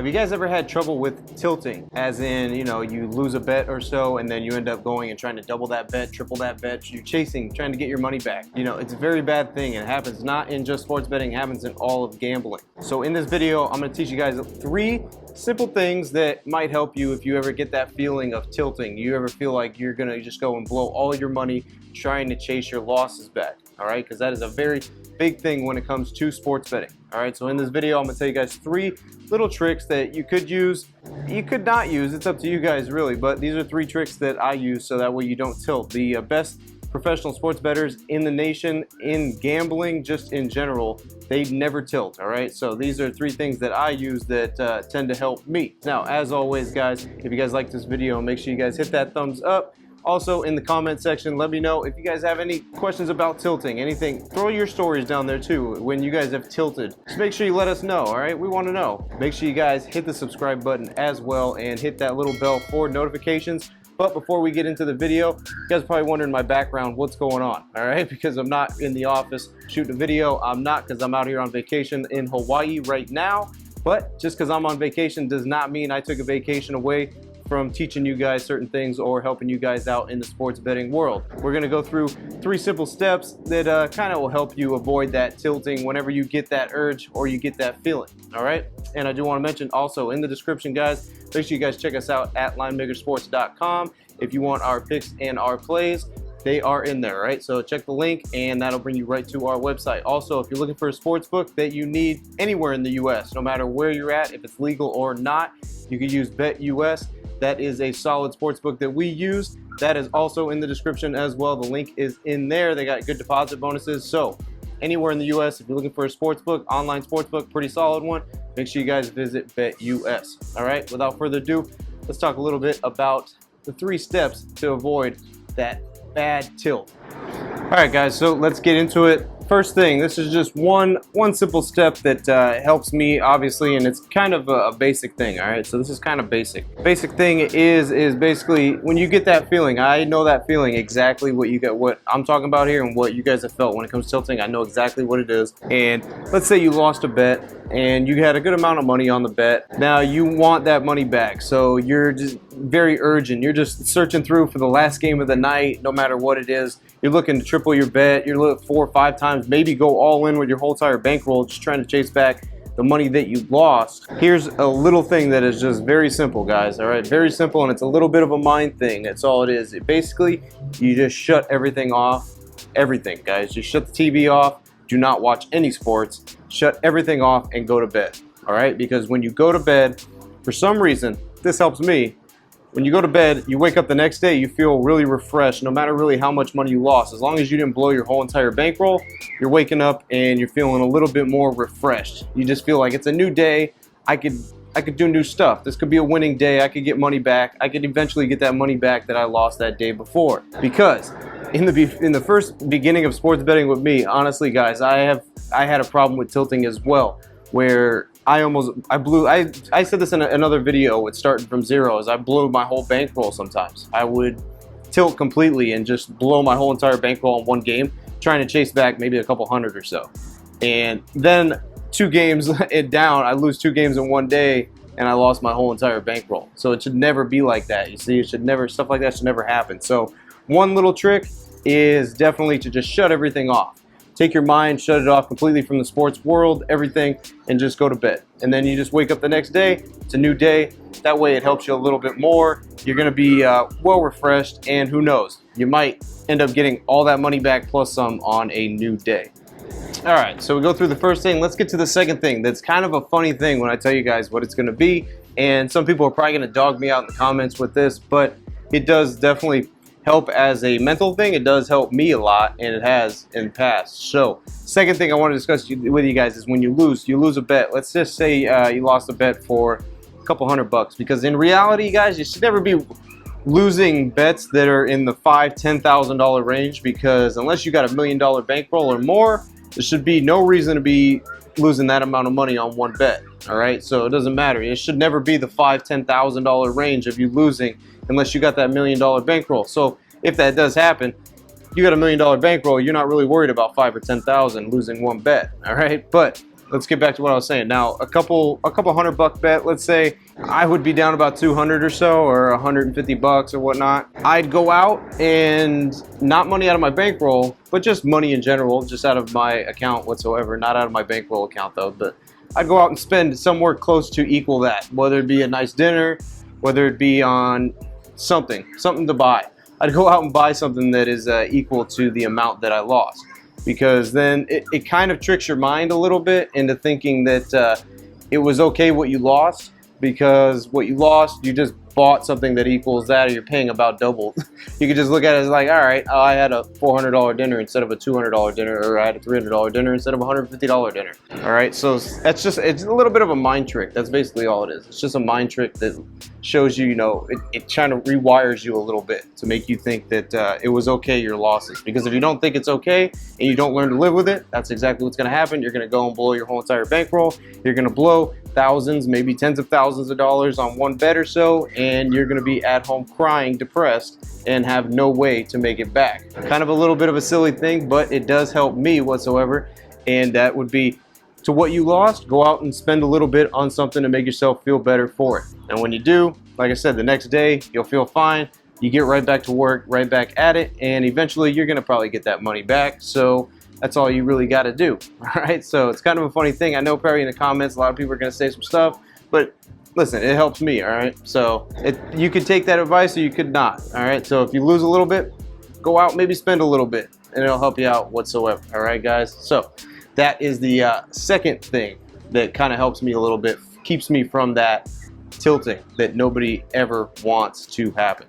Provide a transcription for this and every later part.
Have you guys ever had trouble with tilting? As in, you know, you lose a bet or so and then you end up going and trying to double that bet, triple that bet. You're chasing, trying to get your money back. You know, it's a very bad thing, and it happens not in just sports betting, it happens in all of gambling. So in this video, I'm gonna teach you guys 3 simple things that might help you if you ever get that feeling of tilting. You ever feel like you're gonna just go and blow all your money trying to chase your losses back, all right? Because that is a very big thing when it comes to sports betting. All right, so in this video, I'm gonna tell you guys 3 little tricks that you could use, you could not use, it's up to you guys really, but these are 3 tricks that I use so that way you don't tilt. The best professional sports bettors in the nation, in gambling, just in general, they never tilt, all right? So these are 3 things that I use that tend to help me. Now, as always, guys, if you guys like this video, make sure you guys hit that thumbs up. Also, in the comment section, let me know if you guys have any questions about tilting, anything. Throw your stories down there too when you guys have tilted. Just make sure you let us know, all right? We want to know. Make sure you guys hit the subscribe button as well and hit that little bell for notifications. But before we get into the video, you guys are probably wondering my background, what's going on, all right? Because I'm not in the office shooting a video. I'm not, because I'm out here on vacation in Hawaii right now. But just because I'm on vacation does not mean I took a vacation away from teaching you guys certain things or helping you guys out in the sports betting world. We're gonna go through 3 simple steps that kind of will help you avoid that tilting whenever you get that urge or you get that feeling, all right? And I do want to mention also in the description, guys, make sure you guys check us out at linemakersports.com. If you want our picks and our plays, they are in there, right? So check the link and that'll bring you right to our website. Also, if you're looking for a sports book that you need anywhere in the US, no matter where you're at, if it's legal or not, you can use BetUS. That is a solid sports book that we use. That is also in the description as well. The link is in there. They got good deposit bonuses. So anywhere in the US, if you're looking for a sports book, online sports book, pretty solid one, make sure you guys visit BetUS. All right, without further ado, let's talk a little bit about the 3 steps to avoid that bad tilt. All right, guys, so let's get into it. First thing, this is just one simple step that helps me, obviously, and it's kind of a basic thing, all right? So this is kind of basic. Basic thing is basically when you get that feeling, I know that feeling exactly what you get, what I'm talking about here and what you guys have felt when it comes to tilting. I know exactly what it is. And let's say you lost a bet and you had a good amount of money on the bet. Now you want that money back. So you're just very urgent. You're just searching through for the last game of the night, no matter what it is. You're looking to triple your bet. You're looking 4 or 5 times, maybe go all in with your whole entire bankroll, just trying to chase back the money that you lost. Here's a little thing that is just very simple, guys, all right? Very simple, and it's a little bit of a mind thing. That's all it is. Basically, you just shut everything off. Everything, guys. Just shut the TV off. Do not watch any sports. Shut everything off and go to bed, all right? Because when you go to bed, for some reason, this helps me. When you go to bed, you wake up the next day, you feel really refreshed, no matter really how much money you lost. As long as you didn't blow your whole entire bankroll, you're waking up and you're feeling a little bit more refreshed. You just feel like it's a new day. I could do new stuff. This could be a winning day. I could get money back. I could eventually get that money back that I lost that day before. Because in the first beginning of sports betting with me, honestly, guys, I had a problem with tilting as well, where I said this in another video with starting from zero, is I blew my whole bankroll sometimes. I would tilt completely and just blow my whole entire bankroll in one game, trying to chase back maybe a couple hundred or so. And then 2 games down, I lose 2 games in one day and I lost my whole entire bankroll. So it should never be like that. You see, stuff like that should never happen. So one little trick is definitely to just shut everything off. Take your mind, shut it off completely from the sports world, everything, and just go to bed. And then you just wake up the next day. It's a new day. That way it helps you a little bit more. You're going to be well refreshed, and who knows, you might end up getting all that money back plus some on a new day. All right, so we go through the first thing. Let's get to the second thing. That's kind of a funny thing when I tell you guys what it's going to be. And some people are probably going to dog me out in the comments with this, but it does definitely help as a mental thing. It does help me a lot, and it has in the past. So second thing I want to discuss with you guys is when you lose a bet. Let's just say you lost a bet for a couple $100, because in reality, guys, you should never be losing bets that are in the $5,000–$10,000 range, because unless you got $1 million bankroll or more, there should be no reason to be losing that amount of money on one bet. All right, so it doesn't matter. It should never be the $5,000–$10,000 range of you losing unless you got that $1 million bankroll. So if that does happen, you got $1 million bankroll, you're not really worried about 5 or 10,000 losing one bet. All right, but let's get back to what I was saying. Now, a couple $100 bet, let's say I would be down about 200 or so, or 150 bucks or whatnot. I'd go out and not money out of my bankroll, but just money in general, just out of my account whatsoever, not out of my bankroll account though, but I'd go out and spend somewhere close to equal that, whether it be a nice dinner, whether it be on something to buy. I'd go out and buy something that is equal to the amount that I lost, because then it kind of tricks your mind a little bit into thinking that it was okay what you lost, because what you lost, you just bought something that equals that, or you're paying about double. You could just look at it as like, all right, I had a $400 dinner instead of a $200 dinner, or I had a $300 dinner instead of a $150 dinner. All right, so it's a little bit of a mind trick. That's basically all it is. It's just a mind trick that shows you, it kind of rewires you a little bit to make you think that it was okay, your losses. Because if you don't think it's okay and you don't learn to live with it, that's exactly what's going to happen. You're going to go and blow your whole entire bankroll. You're going to blow thousands, maybe tens of thousands of dollars on one bet or so, and you're going to be at home crying, depressed, and have no way to make it back. Kind of a little bit of a silly thing, but it does help me whatsoever, and that would be, to what you lost, go out and spend a little bit on something to make yourself feel better for it. And when you do, like I said, the next day you'll feel fine. You get right back to work, right back at it, and eventually you're going to probably get that money back. So that's all you really got to do. All right, so it's kind of a funny thing. I know probably in the comments a lot of people are going to say some stuff, but listen, it helps me. All right, so you could take that advice or you could not. All right, so if you lose a little bit, go out, maybe spend a little bit, and it'll help you out whatsoever. All right, guys, so that is the second thing that kind of helps me a little bit, keeps me from that tilting that nobody ever wants to happen.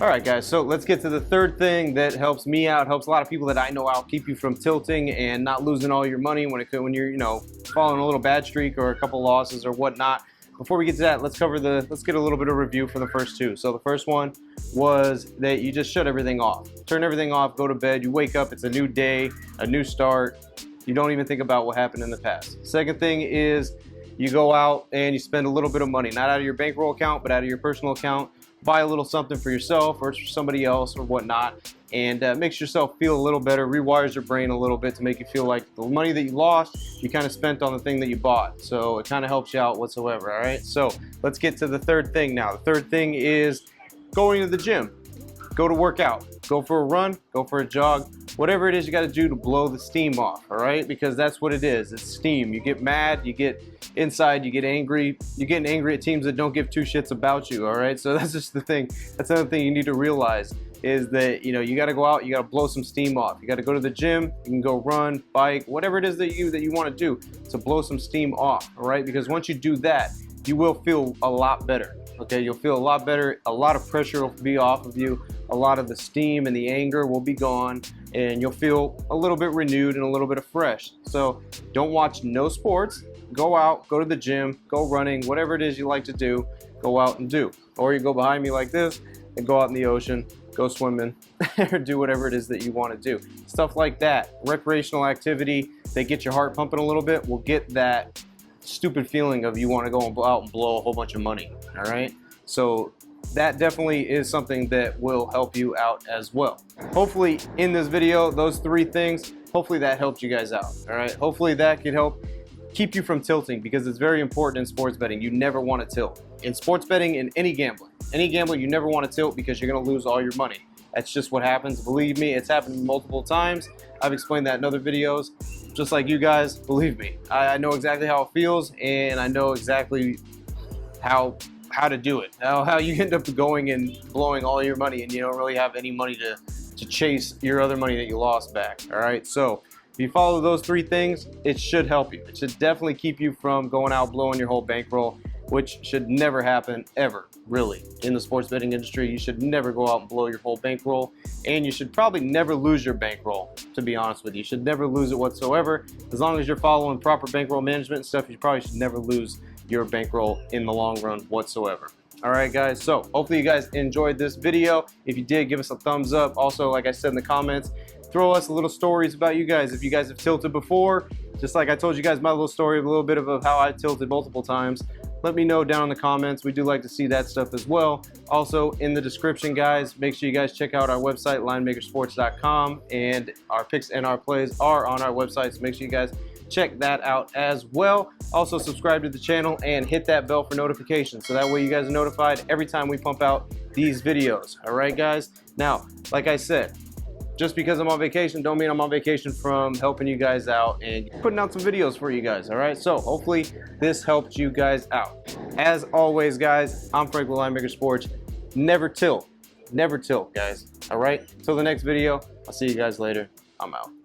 All right, guys, so let's get to the third thing that helps me out, helps a lot of people that I know out, keep you from tilting and not losing all your money when you're following a little bad streak or a couple losses or whatnot. Before we get to that, let's get a little bit of review for the first two. So the first one was that you just shut everything off. Turn everything off, go to bed, you wake up, it's a new day, a new start. You don't even think about what happened in the past. Second thing is you go out and you spend a little bit of money, not out of your bankroll account, but out of your personal account. Buy a little something for yourself or for somebody else or whatnot, and makes yourself feel a little better, rewires your brain a little bit to make you feel like the money that you lost, you kind of spent on the thing that you bought. So it kind of helps you out whatsoever, all right? So let's get to the third thing now. The third thing is going to the gym. Go to work out. Go for a run, go for a jog, whatever it is you got to do to blow the steam off, all right? Because that's what it is. It's steam. You get mad, you get inside, you get angry. You're getting angry at teams that don't give two shits about you, all right? So that's just the thing. That's another thing you need to realize is that, you got to go out, you got to blow some steam off. You got to go to the gym, you can go run, bike, whatever it is that you want to do to blow some steam off, all right? Because once you do that, you will feel a lot better. Okay, you'll feel a lot better. A lot of pressure will be off of you. A lot of the steam and the anger will be gone, and you'll feel a little bit renewed and a little bit of fresh. So don't watch no sports. Go out, go to the gym, go running, whatever it is you like to do, go out and do. Or you go behind me like this and go out in the ocean, go swimming, or do whatever it is that you want to do. Stuff like that. Recreational activity that gets your heart pumping a little bit will get that stupid feeling of you want to go out and blow a whole bunch of money, all right? So that definitely is something that will help you out as well. Hopefully in this video, those three things, hopefully that helped you guys out, all right? Hopefully that could help keep you from tilting, because it's very important in sports betting. You never want to tilt. In sports betting, in any gambling, you never want to tilt because you're going to lose all your money. That's just what happens. Believe me, it's happened multiple times. I've explained that in other videos. Just like you guys, believe me, I know exactly how it feels, and I know exactly how to do it. How you end up going and blowing all your money, and you don't really have any money to chase your other money that you lost back. All right, so if you follow those three things, it should help you. It should definitely keep you from going out blowing your whole bankroll, which should never happen ever, really. In the sports betting industry, you should never go out and blow your whole bankroll, and you should probably never lose your bankroll, to be honest with you. You should never lose it whatsoever. As long as you're following proper bankroll management and stuff, you probably should never lose your bankroll in the long run whatsoever. All right, guys, so hopefully you guys enjoyed this video. If you did, give us a thumbs up. Also, like I said in the comments, throw us a little stories about you guys. If you guys have tilted before, just like I told you guys my little story, a little bit of how I tilted multiple times, let me know down in the comments. We do like to see that stuff as well. Also, in the description, guys, make sure you guys check out our website, linemakersports.com, and our picks and our plays are on our website, so make sure you guys check that out as well. Also subscribe to the channel and hit that bell for notifications, so that way you guys are notified every time we pump out these videos. All right, guys? Now, like I said, just because I'm on vacation don't mean I'm on vacation from helping you guys out and putting out some videos for you guys. All right, so hopefully this helped you guys out. As always, guys, I'm Frank with Linemaker Sports. Never tilt, guys. All right, till the next video, I'll see you guys later. I'm out.